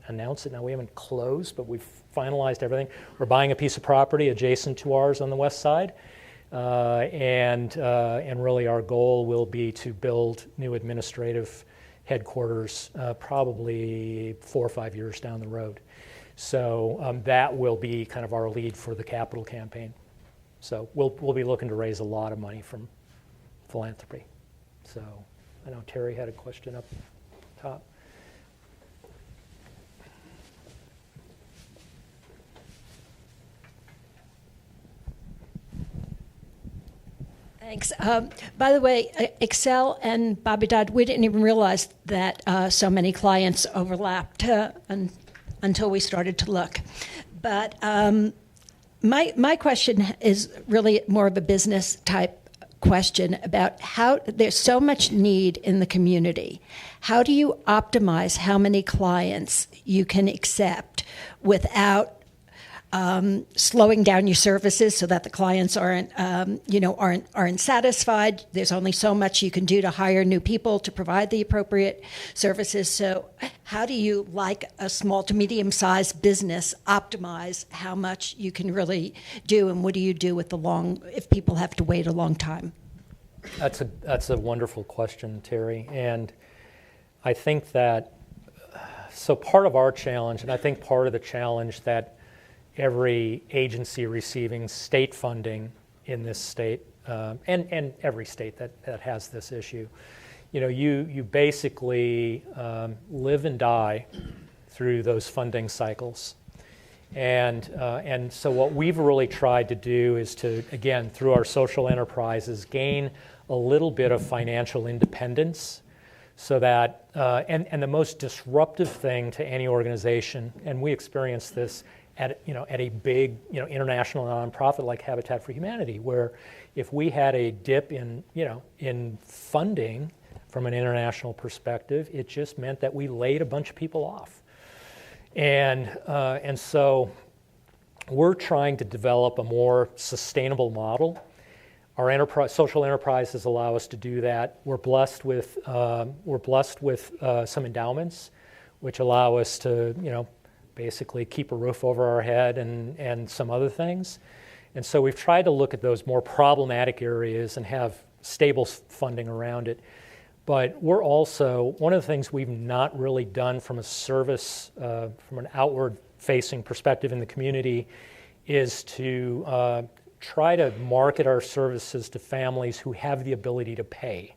announce it now. We haven't closed, but we've finalized everything. We're buying a piece of property adjacent to ours on the west side. And really our goal will be to build new administrative headquarters probably 4 or 5 years down the road. So that will be kind of our lead for the capital campaign. So we'll be looking to raise a lot of money from philanthropy. So I know Terry had a question up top. Thanks. By the way, Excel and Bobby Dodd, we didn't even realize that so many clients overlapped until we started to look. But my question is really more of a business type question about how there's so much need in the community. How do you optimize how many clients you can accept without slowing down your services so that the clients aren't satisfied? There's only so much you can do to hire new people to provide the appropriate services. So how do you, like a small to medium-sized business, optimize how much you can really do, and what do you do with if people have to wait a long time? That's a wonderful question, Terry. And I think that, so part of our challenge, and I think part of the challenge that every agency receiving state funding in this state, and every state that has this issue, you basically live and die through those funding cycles. And so what we've really tried to do is to, again, through our social enterprises, gain a little bit of financial independence so that, and the most disruptive thing to any organization, and we experience this at a big international nonprofit like Habitat for Humanity, where if we had a dip in funding from an international perspective, it just meant that we laid a bunch of people off. And so we're trying to develop a more sustainable model. Our social enterprises allow us to do that. We're blessed with some endowments, which allow us to basically keep a roof over our head and some other things. And so we've tried to look at those more problematic areas and have stable funding around it. But we're also, one of the things we've not really done from a service, from an outward-facing perspective in the community, is to try to market our services to families who have the ability to pay.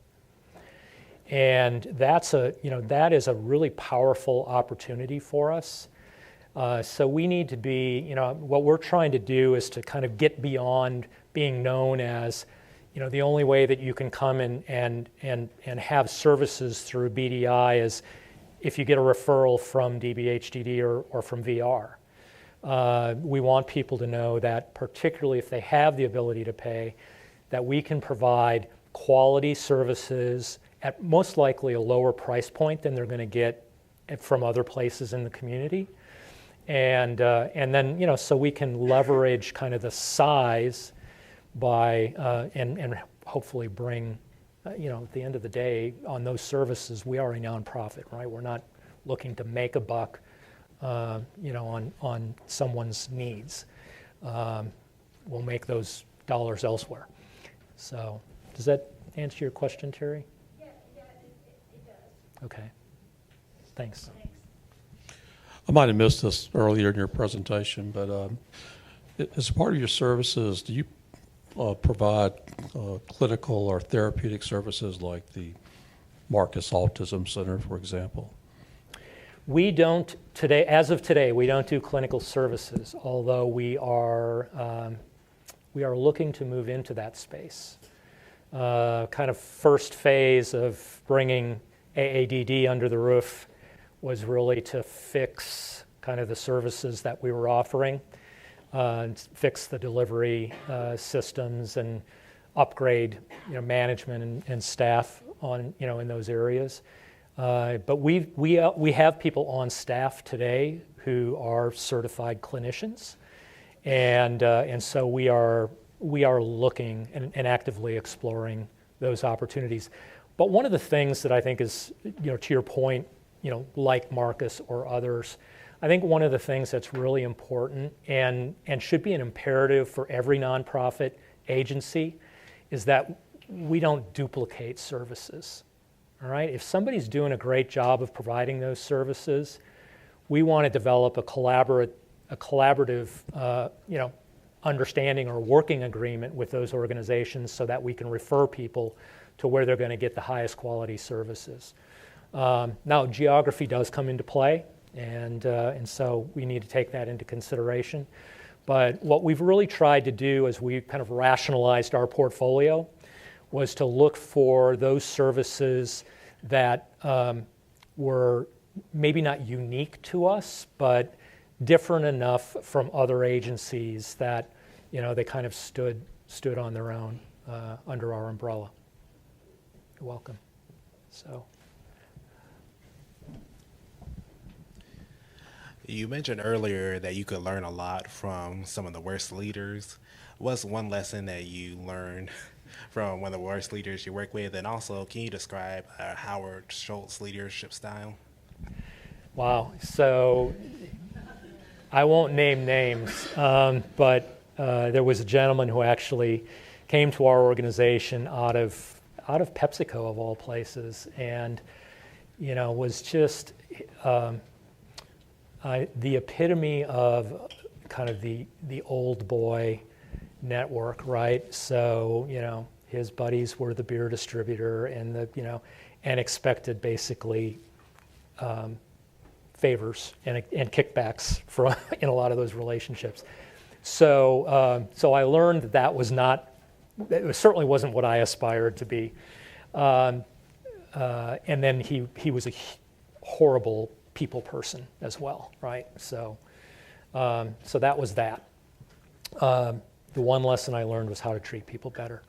And that is a really powerful opportunity for us. So we need to be, what we're trying to do is to kind of get beyond being known as the only way that you can come and have services through BDI is if you get a referral from DBHDD or from VR. We want people to know that, particularly if they have the ability to pay, that we can provide quality services at most likely a lower price point than they're going to get from other places in the community. And then, so we can leverage kind of the size by and hopefully bring, at the end of the day, on those services, we are a nonprofit, right? We're not looking to make a buck, on someone's needs. We'll make those dollars elsewhere. So, does that answer your question, Terry? Yeah, it does. Okay. Thanks. I might have missed this earlier in your presentation, but as part of your services, do you provide clinical or therapeutic services like the Marcus Autism Center, for example? We don't today, as of today, we don't do clinical services, although we are looking to move into that space. Kind of first phase of bringing AADD under the roof was really to fix kind of the services that we were offering, fix the delivery systems and upgrade management and staff on in those areas. But we have people on staff today who are certified clinicians, and so we are looking and actively exploring those opportunities. But one of the things that I think is, to your point, like Marcus or others, I think one of the things that's really important and should be an imperative for every nonprofit agency is that we don't duplicate services. All right? If somebody's doing a great job of providing those services, we want to develop a collaborative understanding or working agreement with those organizations so that we can refer people to where they're going to get the highest quality services. Now, geography does come into play, and so we need to take that into consideration. But what we've really tried to do as we kind of rationalized our portfolio was to look for those services that were maybe not unique to us, but different enough from other agencies that they kind of stood on their own under our umbrella. You're welcome. So. You mentioned earlier that you could learn a lot from some of the worst leaders. What's one lesson that you learned from one of the worst leaders you work with? And also, can you describe Howard Schultz leadership style? Wow. So I won't name names, but there was a gentleman who actually came to our organization out of PepsiCo of all places, and was just the epitome of kind of the old boy network, right? So his buddies were the beer distributor and and expected basically favors and kickbacks from in a lot of those relationships. So I learned that was not. It certainly wasn't what I aspired to be. And then he was a horrible people person as well, right? So So that was that. The one lesson I learned was how to treat people better,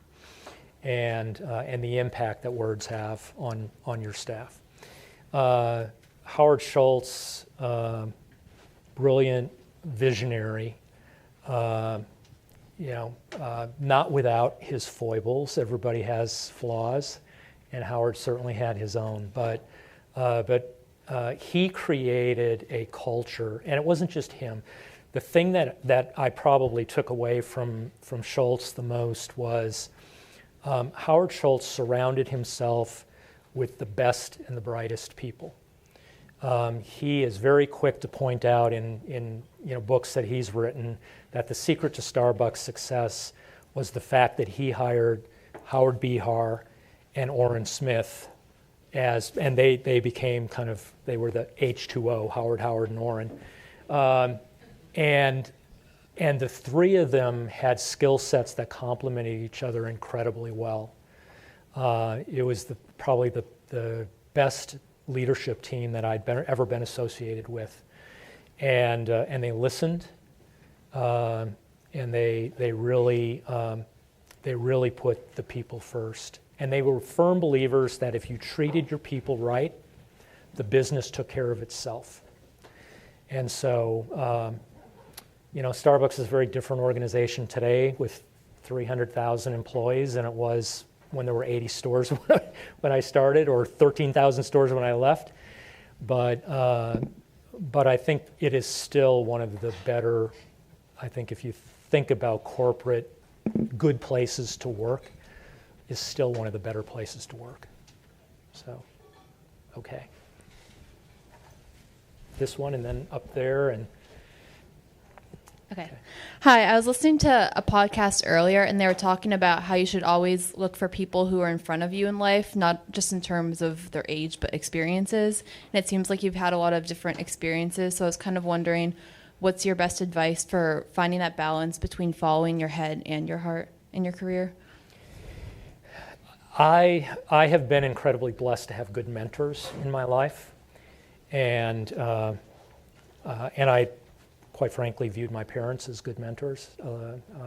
and the impact that words have on your staff. Howard Schultz, brilliant visionary, not without his foibles. Everybody has flaws, and Howard certainly had his own. But he created a culture, and it wasn't just him. The thing that I probably took away from Schultz the most was Howard Schultz surrounded himself with the best and the brightest people. He is very quick to point out in books that he's written that the secret to Starbucks' success was the fact that he hired Howard Behar and Orrin Smith and they became they were the H2O, Howard, and Orrin. And the three of them had skill sets that complemented each other incredibly well. It was probably the best leadership team that I'd ever been associated with, and they listened, and they really put the people first, and they were firm believers that if you treated your people right, the business took care of itself. And so, Starbucks is a very different organization today with 300,000 employees than it was when there were 80 stores when I started, or 13,000 stores when I left. But I think it is still one of the better, I think if you think about corporate good places to work, is still one of the better places to work. So, okay. This one, and then up there, and Okay. Hi, I was listening to a podcast earlier, and they were talking about how you should always look for people who are in front of you in life, not just in terms of their age, but experiences. And it seems like you've had a lot of different experiences, so I was kind of wondering, what's your best advice for finding that balance between following your head and your heart in your career? I have been incredibly blessed to have good mentors in my life, and I, quite frankly, viewed my parents as good mentors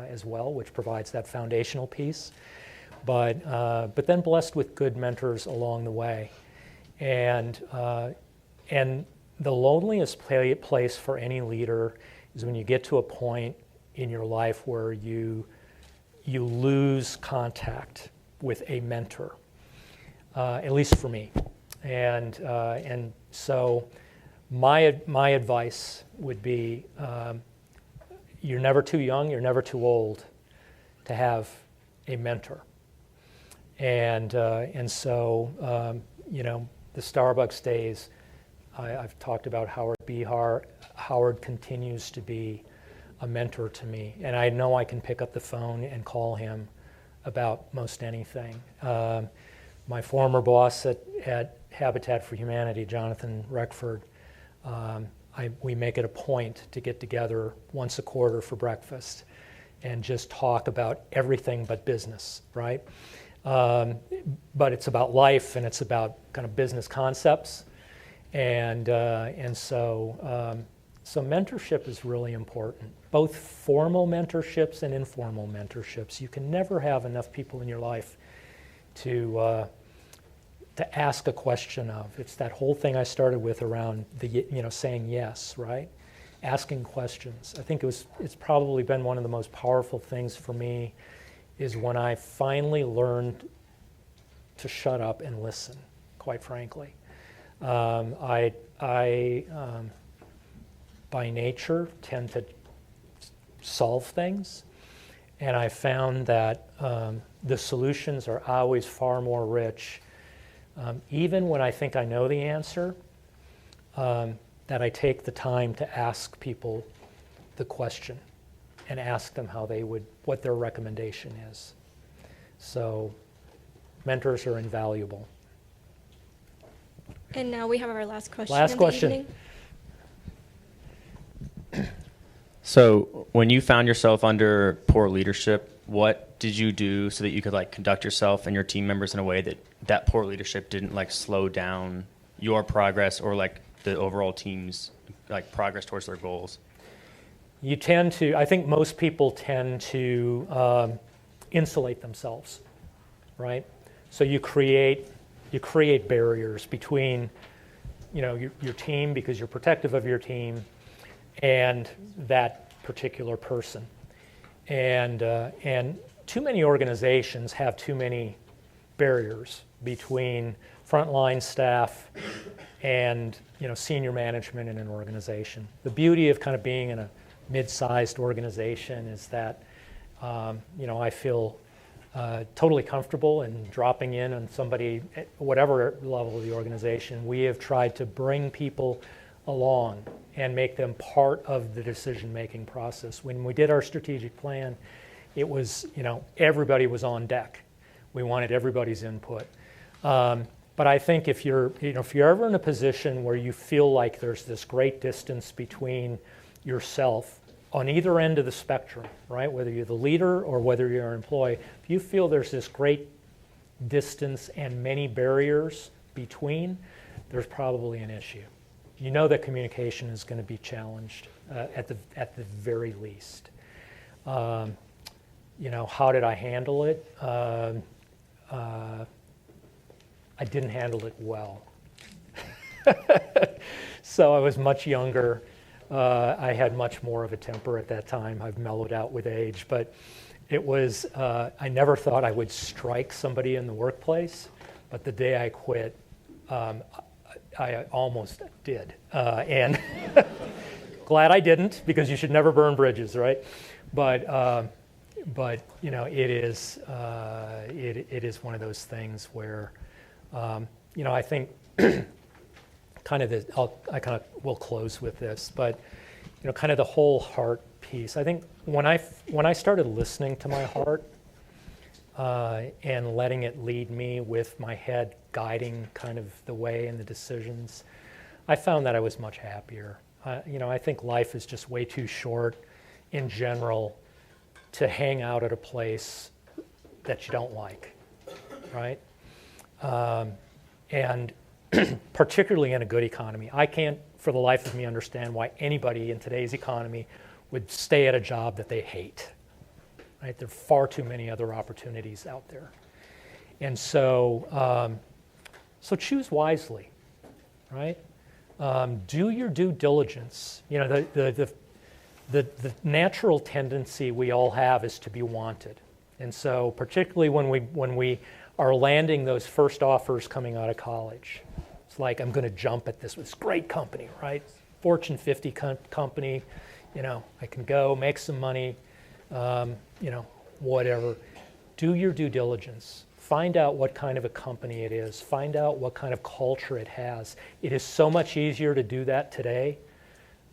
as well, which provides that foundational piece. But then blessed with good mentors along the way, and the loneliest place for any leader is when you get to a point in your life where you lose contact with a mentor, at least for me, and so. My advice would be, you're never too young, you're never too old to have a mentor. And so, the Starbucks days, I've talked about Howard Behar. Howard continues to be a mentor to me. And I know I can pick up the phone and call him about most anything. My former boss at Habitat for Humanity, Jonathan Reckford, we make it a point to get together once a quarter for breakfast and just talk about everything but business, right? But it's about life, and it's about kind of business concepts, and so mentorship is really important. Both formal mentorships and informal mentorships. You can never have enough people in your life to ask a question of. It's that whole thing I started with around saying yes, right? Asking questions. I think it's probably been one of the most powerful things for me is when I finally learned to shut up and listen, quite frankly. I by nature tend to solve things, and I found that the solutions are always far more rich. Even when I think I know the answer, that I take the time to ask people the question and ask them what their recommendation is. So mentors are invaluable. And now we have our last question. Last of the question. evening. So when you found yourself under poor leadership, what did you do so that you could conduct yourself and your team members in a way that poor leadership didn't slow down your progress or the overall team's progress towards their goals? I think most people tend to insulate themselves, right? So you create barriers between, your team, because you're protective of your team, and that particular person. And too many organizations have too many barriers between frontline staff and senior management in an organization. The beauty of kind of being in a mid-sized organization is that I feel totally comfortable in dropping in on somebody at whatever level of the organization. We have tried to bring people along and make them part of the decision-making process. When we did our strategic plan, it was, everybody was on deck. We wanted everybody's input. But I think if you're ever in a position where you feel like there's this great distance between yourself on either end of the spectrum, right? Whether you're the leader or whether you're an employee, if you feel there's this great distance and many barriers between, there's probably an issue. You know that communication is going to be challenged at the very least. How did I handle it? I didn't handle it well. So I was much younger. I had much more of a temper at that time. I've mellowed out with age, but it was, I never thought I would strike somebody in the workplace, but the day I quit, I almost did. And glad I didn't, because you should never burn bridges, right? But it is one of those things where, I think we'll close with this, but kind of the whole heart piece. I think when I started listening to my heart and letting it lead me with my head guiding kind of the way and the decisions, I found that I was much happier. I think life is just way too short in general to hang out at a place that you don't like, right? And particularly in a good economy. I can't, for the life of me, understand why anybody in today's economy would stay at a job that they hate, right? There are far too many other opportunities out there. And so, so choose wisely, right? Do your due diligence. The natural tendency we all have is to be wanted. And so particularly when we are landing those first offers coming out of college, it's like, I'm going to jump at this great company, right? Fortune 50 company, I can go make some money, whatever. Do your due diligence. Find out what kind of a company it is. Find out what kind of culture it has. It is so much easier to do that today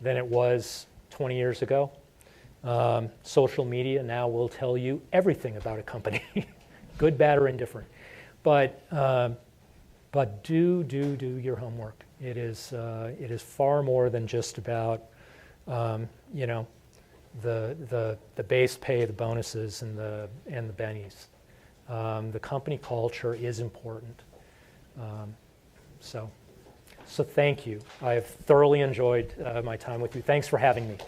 than it was 20 years ago. Social media now will tell you everything about a company, good, bad, or indifferent. But do your homework. It is far more than just about the base pay, the bonuses, and the bennies. The company culture is important. So thank you. I have thoroughly enjoyed my time with you. Thanks for having me.